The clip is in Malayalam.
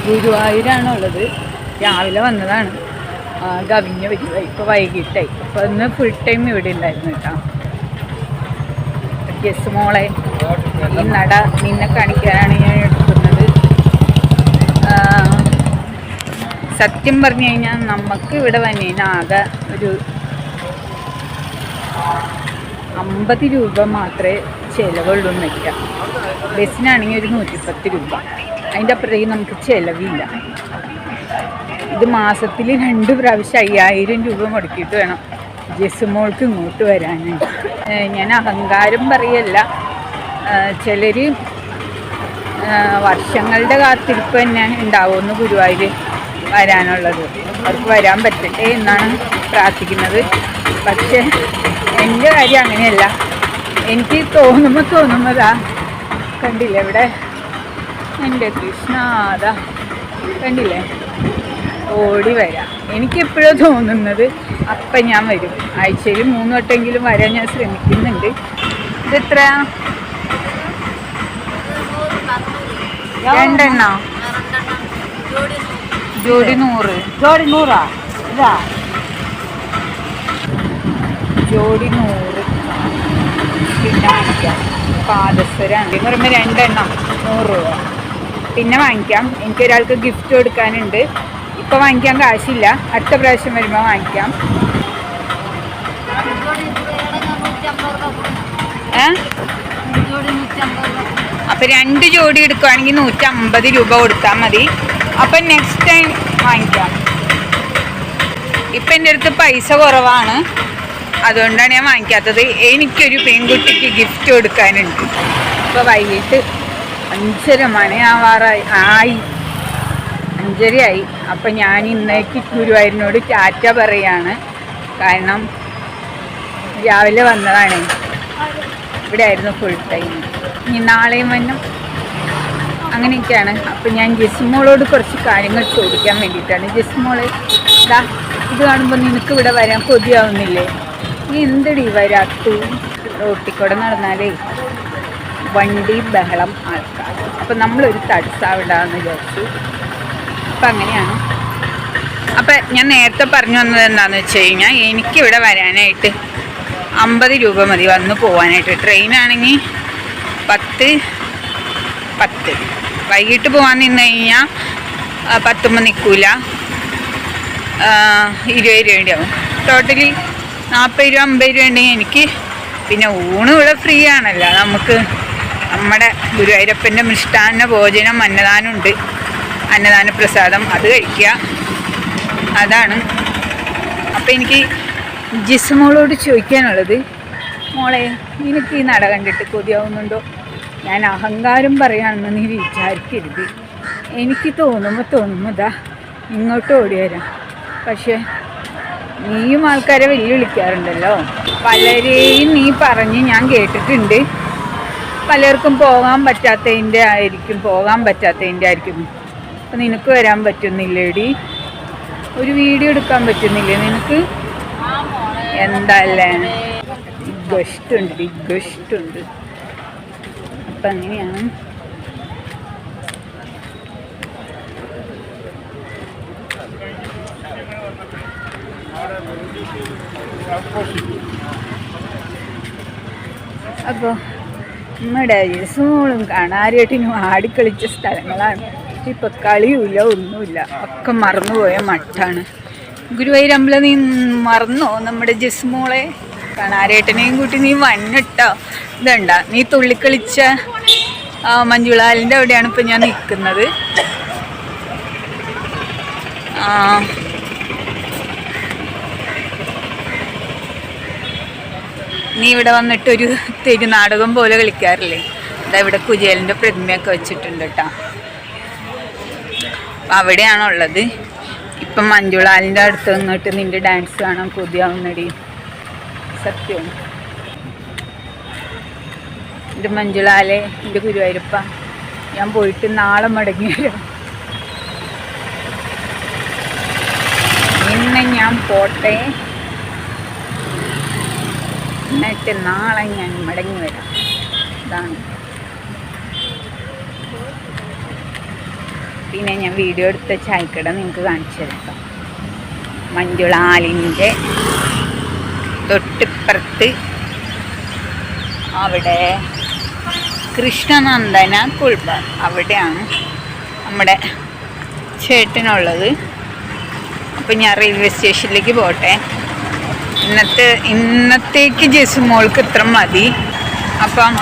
ഗുരുവായൂരാണുള്ളത്. രാവിലെ വന്നതാണ്, കവിഞ്ഞ പറ്റുക. ഇപ്പോൾ വൈകിട്ടായി. അപ്പോൾ ഇന്ന് ഫുൾ ടൈം ഇവിടെ ഉണ്ടായിരുന്നു കേട്ടോ. ജസ് മോളെ, ഈ നട നിന്നെ കാണിക്കാനാണ് ഞാൻ എടുക്കുന്നത്. സത്യം പറഞ്ഞു കഴിഞ്ഞാൽ നമുക്ക് ഇവിടെ വന്നതിന് ആകെ ഒരു 50 രൂപ മാത്രമേ ചിലവുള്ളൂ എന്നല്ല. ബസ്സിനാണെങ്കിൽ ഒരു 110 രൂപ. അതിൻ്റെ അപ്പുറത്തേക്ക് നമുക്ക് ചിലവില്ല. ഇത് മാസത്തിൽ 2 പ്രാവശ്യം 5000 രൂപ മുടക്കിയിട്ട് വേണം ജെസ്സുമോൾക്ക് ഇങ്ങോട്ട് വരാൻ. ഞാൻ അഹങ്കാരം പറയല്ല, ചിലർ വർഷങ്ങളുടെ കാത്തിരിപ്പ് തന്നെ ഉണ്ടാവുമെന്ന് ഗുരുവായൂർ വരാനുള്ളത്. അവർക്ക് വരാൻ പറ്റട്ടെ എന്നാണ് പ്രാർത്ഥിക്കുന്നത്. പക്ഷേ എൻ്റെ കാര്യം അങ്ങനെയല്ല. എനിക്ക് തോന്നുമ്പോഴാ കണ്ടില്ലേ ഇവിടെ എൻ്റെ കൃഷ്ണ, അതാ കണ്ടില്ലേ ഓടി വരാം. എനിക്കെപ്പോഴും തോന്നുന്നത് അപ്പം ഞാൻ വരും. ആഴ്ചയിൽ 3 വട്ടമെങ്കിലും വരാൻ ഞാൻ ശ്രമിക്കുന്നുണ്ട്. ഇതെത്രയാ? 2 എണ്ണോ? ജോഡി 100. ജോഡി 100. ഇതാ ജോഡി 100. പിന്നെ വാങ്ങിക്കാം. പാദസരാണ് എന്ന് പറയുമ്പോൾ 2 എണ്ണം 100 രൂപ. പിന്നെ വാങ്ങിക്കാം. എനിക്കൊരാൾക്ക് ഗിഫ്റ്റ് കൊടുക്കാനുണ്ട്. ഇപ്പോൾ വാങ്ങിക്കാൻ കാശില്ല, അടുത്ത പ്രാവശ്യം വരുമ്പോൾ വാങ്ങിക്കാം. അപ്പം 2 ജോഡി എടുക്കുകയാണെങ്കിൽ 150 രൂപ കൊടുത്താൽ മതി. അപ്പം നെക്സ്റ്റ് ടൈം വാങ്ങിക്കാം. ഇപ്പം എൻ്റെ അടുത്ത് പൈസ കുറവാണ്, അതുകൊണ്ടാണ് ഞാൻ വാങ്ങിക്കാത്തത്. എനിക്കൊരു പെൺകുട്ടിക്ക് ഗിഫ്റ്റ് കൊടുക്കാനുണ്ട്. ഇപ്പോൾ വൈകിട്ട് 5:30 മണിയാവാറായി 5:30 അപ്പം ഞാൻ ഇന്നേക്ക് ഗുരുവായൂരിനോട് ടാറ്റ പറയാണ്. കാരണം രാവിലെ വന്നതാണ്, ഇവിടെ ആയിരുന്നു ഫുൾ ടൈം. ഇനി നാളെയും വന്നും അങ്ങനെയൊക്കെയാണ്. അപ്പം ഞാൻ ജെസ്മോളോട് കുറച്ച് കാര്യങ്ങൾ ചോദിക്കാൻ വേണ്ടിയിട്ടാണ്. ജെസ്മോളെ, ഇതാ ഇത് കാണുമ്പോൾ നിനക്ക് ഇവിടെ വരാൻ കൊതിയാവുന്നില്ലേ? നീ എന്തടി വരാത്തു? റോട്ടിക്കൂടെ നടന്നാലേ വണ്ടി ബഹളം ആൾക്കാർ. അപ്പം നമ്മളൊരു തടസ്സാവിടാന്ന് വിചാരിച്ചു. അപ്പം അങ്ങനെയാണ്. അപ്പം ഞാൻ നേരത്തെ പറഞ്ഞു വന്നത് എന്താണെന്ന് വെച്ച് കഴിഞ്ഞാൽ, എനിക്കിവിടെ വരാനായിട്ട് 50 രൂപ മതി വന്ന് പോകാനായിട്ട്. ട്രെയിനാണെങ്കിൽ 10. വൈകിട്ട് പോകാൻ നിന്ന് കഴിഞ്ഞാൽ 10 നിൽക്കില്ല, 20 രൂപയാവും. ടോട്ടലി 40 രൂപ 50 രൂപ ഉണ്ടെങ്കിൽ എനിക്ക് പിന്നെ ഊണ് ഇവിടെ ഫ്രീ ആണല്ലോ. നമുക്ക് നമ്മുടെ ഗുരുവായൂരപ്പൻ്റെ മിഷ്ടാന്ന ഭോജനം അന്നദാനമുണ്ട്, അന്നദാന പ്രസാദം, അത് കഴിക്കുക. അതാണ്. അപ്പം എനിക്ക് ജിസ്മോളോട് ചോദിക്കാനുള്ളത്, മോളെ നിനക്ക് ഈ നട കണ്ടിട്ട് കൊതിയാവുന്നുണ്ടോ? ഞാൻ അഹങ്കാരം പറയുകയാണെന്ന് നീ വിചാരിക്കരുത്. എനിക്ക് തോന്നുമ്പോൾ ഇതാ ഇങ്ങോട്ട് ഓടി വരാം. പക്ഷേ നീയും ആൾക്കാരെ വെല്ലുവിളിക്കാറുണ്ടല്ലോ. പലരെയും നീ പറഞ്ഞ് ഞാൻ കേട്ടിട്ടുണ്ട്. പലർക്കും പോകാൻ പറ്റാത്തതിൻ്റെ ആയിരിക്കും. അപ്പം നിനക്ക് വരാൻ പറ്റുന്നില്ലേടി? ഒരു വീഡിയോ എടുക്കാൻ പറ്റുന്നില്ലേ നിനക്ക്? എന്താല്ലേ ഗസ്റ്റ്. അപ്പം അങ്ങനെയാണ്. അപ്പോൾ നമ്മുടെ ജെസ്മോളും കാണാനായിട്ടും ആടിക്കളിച്ച സ്ഥലങ്ങളാണ്. ഇപ്പം കളിയുമില്ല, ഒന്നുമില്ല, ഒക്കെ മറന്നുപോയ മട്ടാണ്. ഗുരുവായൂരമ്പലം നീ മറന്നോ? നമ്മുടെ ജെസ്മോളെ കാണാരേട്ടനെയും കൂട്ടി നീ വന്നിട്ടോ? ഇതണ്ട, നീ തുള്ളിക്കളിച്ച മഞ്ജുളാലിൻ്റെ അവിടെയാണ് ഇപ്പം ഞാൻ നിൽക്കുന്നത്. നീ ഇവിടെ വന്നിട്ടൊരു തെരുനാടകം പോലെ കളിക്കാറില്ലേ? ഇതാ ഇവിടെ കുചേലിൻ്റെ പ്രതിമയൊക്കെ വെച്ചിട്ടുണ്ട് കേട്ടോ. അപ്പം അവിടെയാണുള്ളത്. ഇപ്പം മഞ്ജുളാലിൻ്റെ അടുത്ത് നിന്നിട്ട് നിൻ്റെ ഡാൻസ് കാണാൻ കൊതിയാവുന്നടി, സത്യം. എൻ്റെ മഞ്ജുളാലെ, എൻ്റെ ഗുരുവായൂരപ്പ, ഞാൻ പോയിട്ട് നാളെ മടങ്ങി വരും. ഇന്ന് ഞാൻ പോട്ടെ, എന്നിട്ട് നാളെ ഞാൻ മടങ്ങി വരാം. ഇതാണ് പിന്നെ ഞാൻ വീഡിയോ എടുത്ത ചായക്കട നിങ്ങൾക്ക് കാണിച്ചു തരാം. മഞ്ജുളാലിൻ്റെ തൊട്ടിപ്പുറത്ത് അവിടെ കൃഷ്ണനന്ദന കുൾബ, അവിടെയാണ് നമ്മുടെ ചേട്ടനുള്ളത്. അപ്പം ഞാൻ റെയിൽവേ സ്റ്റേഷനിലേക്ക് പോട്ടെ. ഇന്നത്തേക്ക് ജെസുമോൾക്ക് ഇത്ര മതി. അപ്പം